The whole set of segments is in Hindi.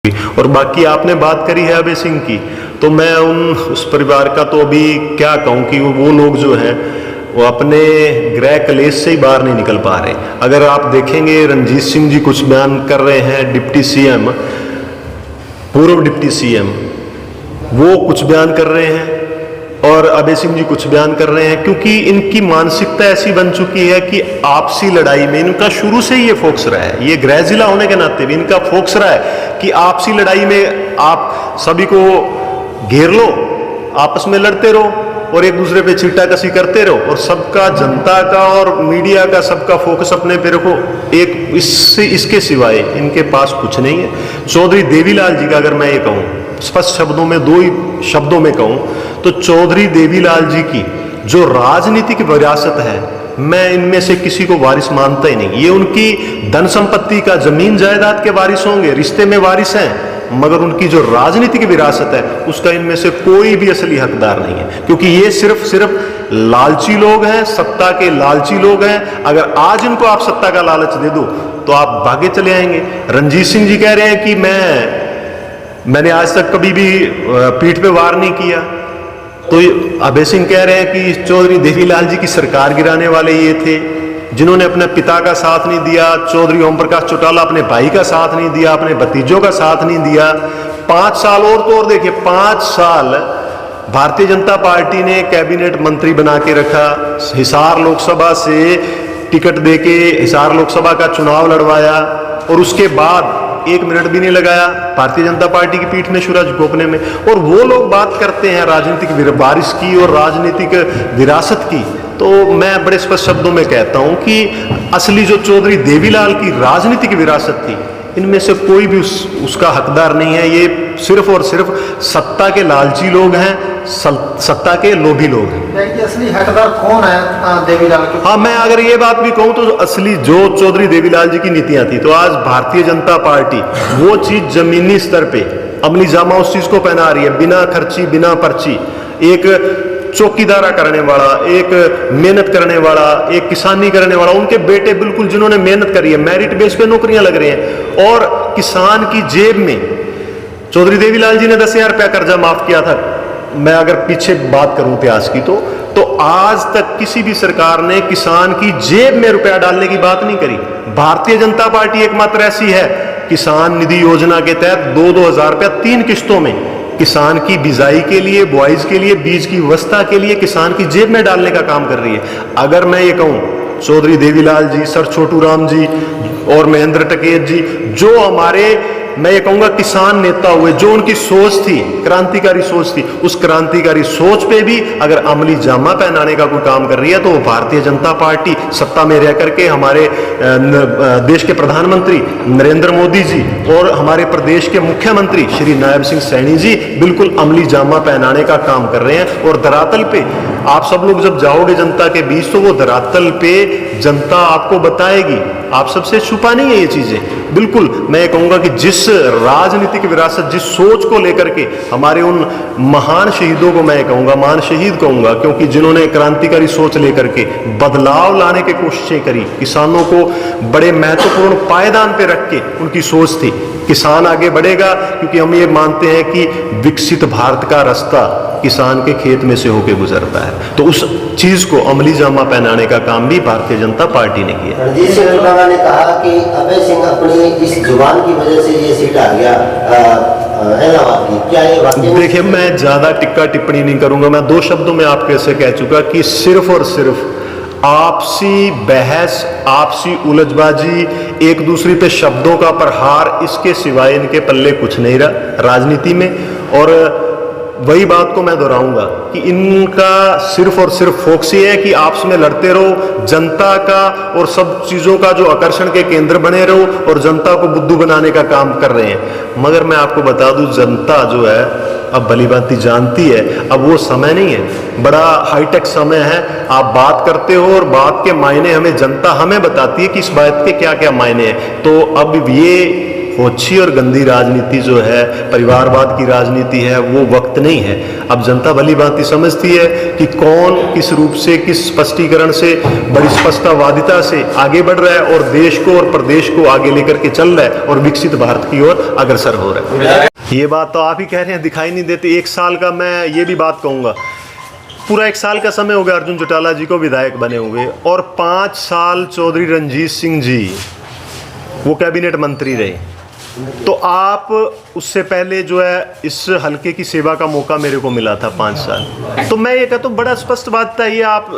और बाकी आपने बात करी है अभय सिंह की, तो मैं उस परिवार का तो अभी क्या कहूँ कि वो लोग जो हैं वो अपने गृह कलेश से ही बाहर नहीं निकल पा रहे। अगर आप देखेंगे रणजीत सिंह जी कुछ बयान कर रहे हैं, डिप्टी सीएम, पूर्व डिप्टी सीएम, वो कुछ बयान कर रहे हैं और अभय सिंह जी कुछ बयान कर रहे हैं, क्योंकि इनकी मानसिकता ऐसी बन चुकी है कि आपसी लड़ाई में इनका शुरू से ही ये फोकस रहा है। ये गृह जिला होने के नाते भी इनका फोकस रहा है कि आपसी लड़ाई में आप सभी को घेर लो, आपस में लड़ते रहो और एक दूसरे पे छींटाकशी करते रहो और सबका, जनता का और मीडिया का सबका फोकस अपने पे रखो। एक इसके सिवाय इनके पास कुछ नहीं है। चौधरी देवीलाल जी का अगर मैं ये कहूँ स्पष्ट शब्दों में, दो ही शब्दों में कहूँ तो चौधरी देवीलाल जी की जो राजनीतिक विरासत है, मैं इनमें से किसी को वारिस मानता ही नहीं। ये उनकी धन संपत्ति का, जमीन जायदाद के वारिस होंगे, रिश्ते में वारिस हैं, मगर उनकी जो राजनीतिक विरासत है उसका इनमें से कोई भी असली हकदार नहीं है, क्योंकि ये सिर्फ लालची लोग हैं, सत्ता के लालची लोग हैं। अगर आज इनको आप सत्ता का लालच दे दो तो आप भागे चले आएंगे। रणजीत सिंह जी कह रहे हैं कि मैंने आज तक कभी भी पीठ पे वार नहीं किया, तो अभय सिंह कह रहे हैं कि चौधरी देवीलाल जी की सरकार गिराने वाले ये थे जिन्होंने अपने पिता का साथ नहीं दिया। चौधरी ओम प्रकाश चौटाला अपने भाई का साथ नहीं दिया, अपने भतीजों का साथ नहीं दिया। 5 साल और तो और देखिए, 5 साल भारतीय जनता पार्टी ने कैबिनेट मंत्री बना के रखा, हिसार लोकसभा से टिकट देके हिसार लोकसभा का चुनाव लड़वाया और उसके बाद 1 मिनट भी नहीं लगाया भारतीय जनता पार्टी की पीठ में सूरज गोपने में। और वो लोग बात करते हैं राजनीतिक वारिस की और राजनीतिक विरासत की, तो मैं बड़े स्पष्ट शब्दों में कहता हूं कि असली जो चौधरी देवीलाल की राजनीतिक विरासत थी, इनमें से कोई भी उसका हकदार नहीं है। ये सिर्फ और सिर्फ सत्ता के लालची लोग हैं, सत्ता के लोभी लोग हैं। असली हकदार कौन है देवीलाल के? हाँ, मैं अगर ये बात भी कहूँ तो असली जो चौधरी देवीलाल जी की नीतियां थी, तो आज भारतीय जनता पार्टी वो चीज जमीनी स्तर पे अमली जामा उस चीज को पहना रही है, बिना खर्ची, बिना पर्ची। एक चौकीदारा करने वाला, एक मेहनत करने वाला, एक किसानी करने वाला, उनके बेटे बिल्कुल जिन्होंने मेहनत करी है, मेरिट बेस पे नौकरियां लग रही हैं। और किसान की जेब में चौधरी देवीलाल जी ने 10,000 रुपया कर्जा माफ किया था। मैं अगर पीछे बात करूं इतिहास की तो आज तक किसी भी सरकार ने किसान की जेब में रुपया डालने की बात नहीं करी। भारतीय जनता पार्टी एकमात्र ऐसी है, किसान निधि योजना के तहत 2-2 हजार रुपया 3 किस्तों में किसान की बिजाई के लिए, बुआई के लिए, बीज की व्यवस्था के लिए किसान की जेब में डालने का काम कर रही है। अगर मैं ये कहूं चौधरी देवीलाल जी, सर छोटू राम जी और महेंद्र टिकैत जी, जो हमारे, मैं ये कहूंगा किसान नेता हुए, जो उनकी सोच थी, क्रांतिकारी सोच थी, उस क्रांतिकारी सोच पे भी अगर अमली जामा पहनाने का कोई काम कर रही है तो वो भारतीय जनता पार्टी सत्ता में रह करके हमारे देश के प्रधानमंत्री नरेंद्र मोदी जी और हमारे प्रदेश के मुख्यमंत्री श्री नायब सिंह सैनी जी बिल्कुल अमली जामा पहनाने का काम कर रहे हैं। और धरातल पे आप सब लोग जब जाओगे जनता के बीच तो वो धरातल पे जनता आपको बताएगी, आप सबसे छुपा नहीं है ये चीजें। बिल्कुल मैं कहूंगा कि जिस राजनीतिक विरासत, जिस सोच को लेकर के हमारे उन महान शहीदों को मैं कहूंगा, महान शहीद कहूंगा, क्योंकि जिन्होंने क्रांतिकारी सोच लेकर के बदलाव लाने की कोशिशें करी, किसानों को बड़े महत्वपूर्ण पायदान पे रख के उनकी सोच थी किसान आगे बढ़ेगा, क्योंकि हम ये मानते हैं कि विकसित भारत का रास्ता किसान के खेत में से होकर गुजरता है। तो उस चीज को अमली जामा पहनाने का काम भी भारतीय जनता पार्टी ने किया। रणजीत सिंह ने कहा कि अभय सिंह अपनी इस जुबान की वजह से ये सीट आ गया इलाहाबाद की, क्या ये वाकई? देखिए, मैं ज्यादा टिक्का टिप्पणी नहीं करूंगा। मैं 2 शब्दों में आपके से कह चुका कि सिर्फ और सिर्फ आपसी बहस, आपसी उलझबाजी, एक दूसरे पे शब्दों का प्रहार, इसके सिवाय इनके पल्ले कुछ नहीं रहा राजनीति में। और वही बात को मैं दोहराऊंगा कि इनका सिर्फ और सिर्फ फोकस ये है कि आपस में लड़ते रहो, जनता का और सब चीजों का जो आकर्षण के केंद्र बने रहो और जनता को बुद्धू बनाने का काम कर रहे हैं। मगर मैं आपको बता दूं, जनता जो है अब भली भांति जानती है, अब वो समय नहीं है, बड़ा हाईटेक समय है। आप बात करते हो और बात के मायने हमें जनता हमें बताती है कि इस बात के क्या क्या मायने हैं। तो अब ये ओछी और गंदी राजनीति जो है, परिवारवाद की राजनीति है, वो वक्त नहीं है। अब जनता भली भांति समझती है कि कौन किस रूप से, किस स्पष्टीकरण से, बड़ी स्पष्टवादिता से आगे बढ़ रहा है और देश को और प्रदेश को आगे लेकर के चल रहा है और विकसित भारत की ओर अग्रसर हो रहा है। ये बात तो आप ही कह रहे हैं, दिखाई नहीं देती। 1 साल का मैं ये भी बात कहूँगा, पूरा 1 साल का समय हो गया अर्जुन चौटाला जी को विधायक बने हुए, और 5 साल चौधरी रणजीत सिंह जी वो कैबिनेट मंत्री रहे। तो आप उससे पहले जो है इस हल्के की सेवा का मौका मेरे को मिला था 5 साल। तो मैं ये कहता हूँ बड़ा स्पष्ट बात था ये, आप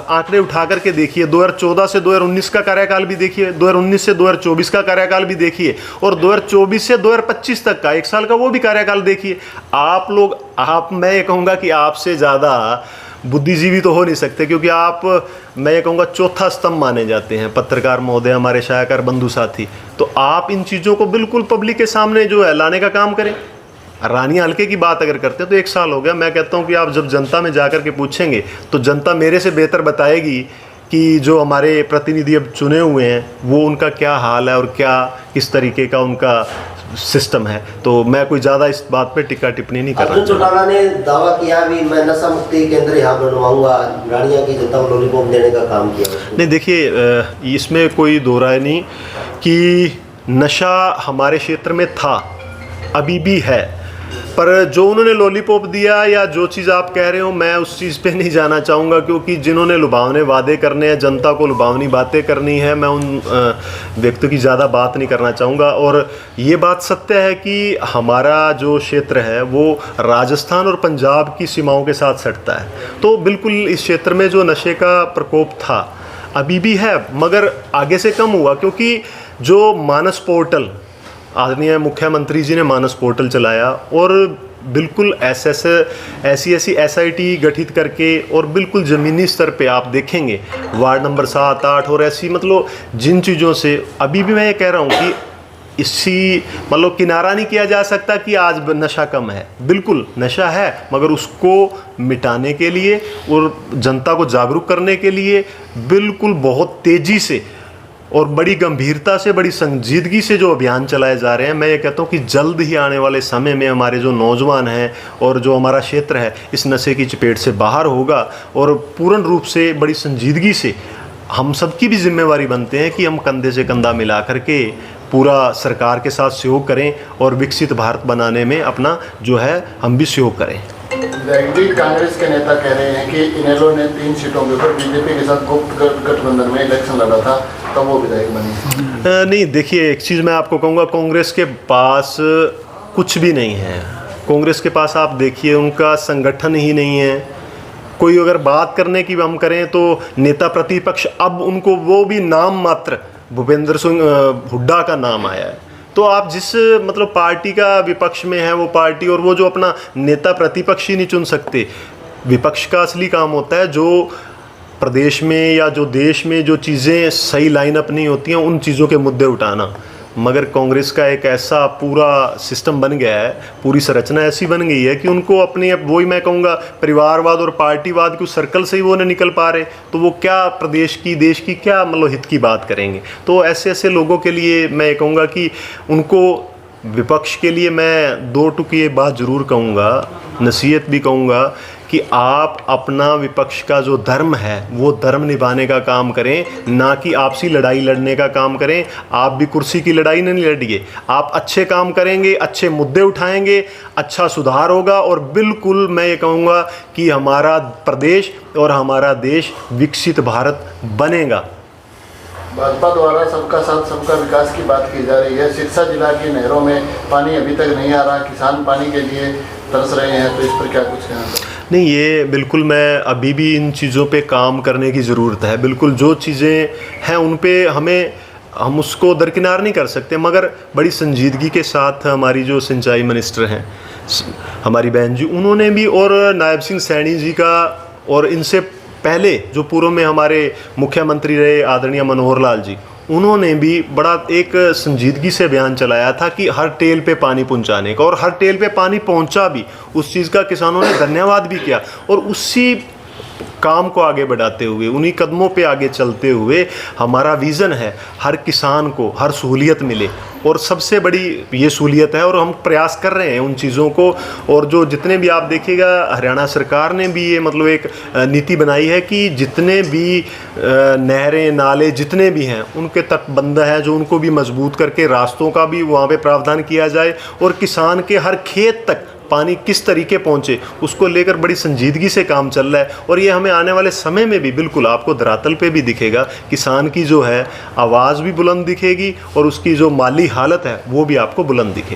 आंकड़े उठा करके देखिए, 2014 से 2019 का कार्यकाल भी देखिए, 2019 से 2024 का कार्यकाल भी देखिए, और 2024 से 2025 तक का 1 साल का वो भी कार्यकाल देखिए। मैं ये कहूँगा कि आपसे ज़्यादा बुद्धिजीवी तो हो नहीं सकते, क्योंकि आप, मैं ये कहूँगा, चौथा स्तंभ माने जाते हैं, पत्रकार महोदय, हमारे शायकार बंधु साथी। तो आप इन चीज़ों को बिल्कुल पब्लिक के सामने जो है लाने का काम करें। रानिया हल्के की बात अगर करते हैं तो 1 साल हो गया। मैं कहता हूँ कि आप जब जनता में जाकर के पूछेंगे तो जनता मेरे से बेहतर बताएगी कि जो हमारे प्रतिनिधि अब चुने हुए हैं वो उनका क्या हाल है और क्या किस तरीके का उनका सिस्टम है। तो मैं कोई ज़्यादा इस बात पे टिक्का टिप्पणी नहीं कर रहा। अर्जुन चौटाला ने दावा किया भी मैं नशा मुक्ति केंद्र यहाँ बनवाऊंगा, रानिया की जनता को लॉलीपॉप देने का काम किया। नहीं, देखिए, इसमें कोई दो राय नहीं कि नशा हमारे क्षेत्र में था, अभी भी है, पर जो उन्होंने लॉलीपॉप दिया या जो चीज़ आप कह रहे हो, मैं उस चीज़ पे नहीं जाना चाहूँगा, क्योंकि जिन्होंने लुभावने वादे करने हैं, जनता को लुभावनी बातें करनी है, मैं उन व्यक्तियों की ज़्यादा बात नहीं करना चाहूँगा। और ये बात सत्य है कि हमारा जो क्षेत्र है वो राजस्थान और पंजाब की सीमाओं के साथ सटता है। तो बिल्कुल इस क्षेत्र में जो नशे का प्रकोप था अभी भी है, मगर आगे से कम हुआ, क्योंकि जो मानस पोर्टल, आदरणीय मुख्यमंत्री जी ने मानस पोर्टल चलाया और बिल्कुल ऐसी SIT गठित करके, और बिल्कुल ज़मीनी स्तर पे आप देखेंगे वार्ड नंबर 7, 8 और ऐसी, मतलब जिन चीज़ों से अभी भी मैं ये कह रहा हूँ कि इसी मतलब किनारा नहीं किया जा सकता कि आज नशा कम है। बिल्कुल नशा है, मगर उसको मिटाने के लिए और जनता को जागरूक करने के लिए बिल्कुल बहुत तेज़ी से और बड़ी गंभीरता से, बड़ी संजीदगी से जो अभियान चलाए जा रहे हैं, मैं ये कहता हूँ कि जल्द ही आने वाले समय में हमारे जो नौजवान हैं और जो हमारा क्षेत्र है इस नशे की चपेट से बाहर होगा, और पूर्ण रूप से बड़ी संजीदगी से हम सबकी भी जिम्मेवारी बनते हैं कि हम कंधे से कंधा मिला करके पूरा सरकार के साथ सहयोग करें और विकसित भारत बनाने में अपना जो है हम भी सहयोग करें। कांग्रेस के नेता कह रहे हैं कि इनेलो ने 3 सीटों के ऊपर बीजेपी के साथ गुप्त गठबंधन में इलेक्शन लड़ा था, तब वो विधायक बनी। नहीं, देखिए, एक चीज़ मैं आपको कहूँगा, कांग्रेस के पास कुछ भी नहीं है। कांग्रेस के पास आप देखिए उनका संगठन ही नहीं है। कोई अगर बात करने की हम करें तो नेता प्रतिपक्ष, अब उनको वो भी नाम मात्र भूपेंद्र सिंह हुड्डा का नाम आया है। तो आप जिस मतलब पार्टी का विपक्ष में है वो पार्टी, और वो जो अपना नेता प्रतिपक्ष ही नहीं चुन सकते। विपक्ष का असली काम होता है जो प्रदेश में या जो देश में जो चीज़ें सही लाइन अप नहीं होती हैं उन चीज़ों के मुद्दे उठाना। मगर कांग्रेस का एक ऐसा पूरा सिस्टम बन गया है, पूरी संरचना ऐसी बन गई है कि उनको अपनी, अब वही मैं कहूँगा, परिवारवाद और पार्टीवाद के उस सर्कल से ही वो नहीं निकल पा रहे, तो वो क्या प्रदेश की, देश की क्या मतलब हित की बात करेंगे। तो ऐसे लोगों के लिए मैं ये कहूँगा कि उनको, विपक्ष के लिए मैं 2 टुक ये बात ज़रूर कहूँगा, नसीहत भी कहूँगा कि आप अपना विपक्ष का जो धर्म है वो धर्म निभाने का काम करें, ना कि आपसी लड़ाई लड़ने का काम करें। आप भी कुर्सी की लड़ाई नहीं लड़िए, आप अच्छे काम करेंगे, अच्छे मुद्दे उठाएंगे, अच्छा सुधार होगा, और बिल्कुल मैं ये कहूँगा कि हमारा प्रदेश और हमारा देश विकसित भारत बनेगा। भाजपा द्वारा सबका साथ सबका विकास की बात की जा रही है। सिरसा जिला की नहरों में पानी अभी तक नहीं आ रहा, किसान पानी के लिए तरस रहे हैं, तो इस पर क्या कुछ कहना? नहीं, ये बिल्कुल, मैं अभी भी इन चीज़ों पे काम करने की ज़रूरत है। बिल्कुल जो चीज़ें हैं उन पे हम उसको दरकिनार नहीं कर सकते, मगर बड़ी संजीदगी के साथ हमारी जो सिंचाई मिनिस्टर हैं, हमारी बहन जी, उन्होंने भी, और नायब सिंह सैनी जी का, और इनसे पहले जो पूर्व में हमारे मुख्यमंत्री रहे आदरणीय मनोहर लाल जी, उन्होंने भी बड़ा एक संजीदगी से बयान चलाया था कि हर टेल पे पानी पहुंचाने का, और हर टेल पे पानी पहुंचा भी। उस चीज़ का किसानों ने धन्यवाद भी किया, और उसी काम को आगे बढ़ाते हुए, उन्हीं कदमों पे आगे चलते हुए हमारा विज़न है हर किसान को हर सहूलियत मिले, और सबसे बड़ी ये सहूलियत है और हम प्रयास कर रहे हैं उन चीज़ों को। और जो जितने भी आप देखिएगा हरियाणा सरकार ने भी ये मतलब एक नीति बनाई है कि जितने भी नहरें नाले जितने भी हैं उनके तटबंध है जो उनको भी मजबूत करके रास्तों का भी वहाँ पे प्रावधान किया जाए, और किसान के हर खेत तक पानी किस तरीके पहुँचे उसको लेकर बड़ी संजीदगी से काम चल रहा है। और ये हमें आने वाले समय में भी बिल्कुल आपको धरातल पे भी दिखेगा, किसान की जो है आवाज़ भी बुलंद दिखेगी और उसकी जो माली हालत है वो भी आपको बुलंद दिखेगी।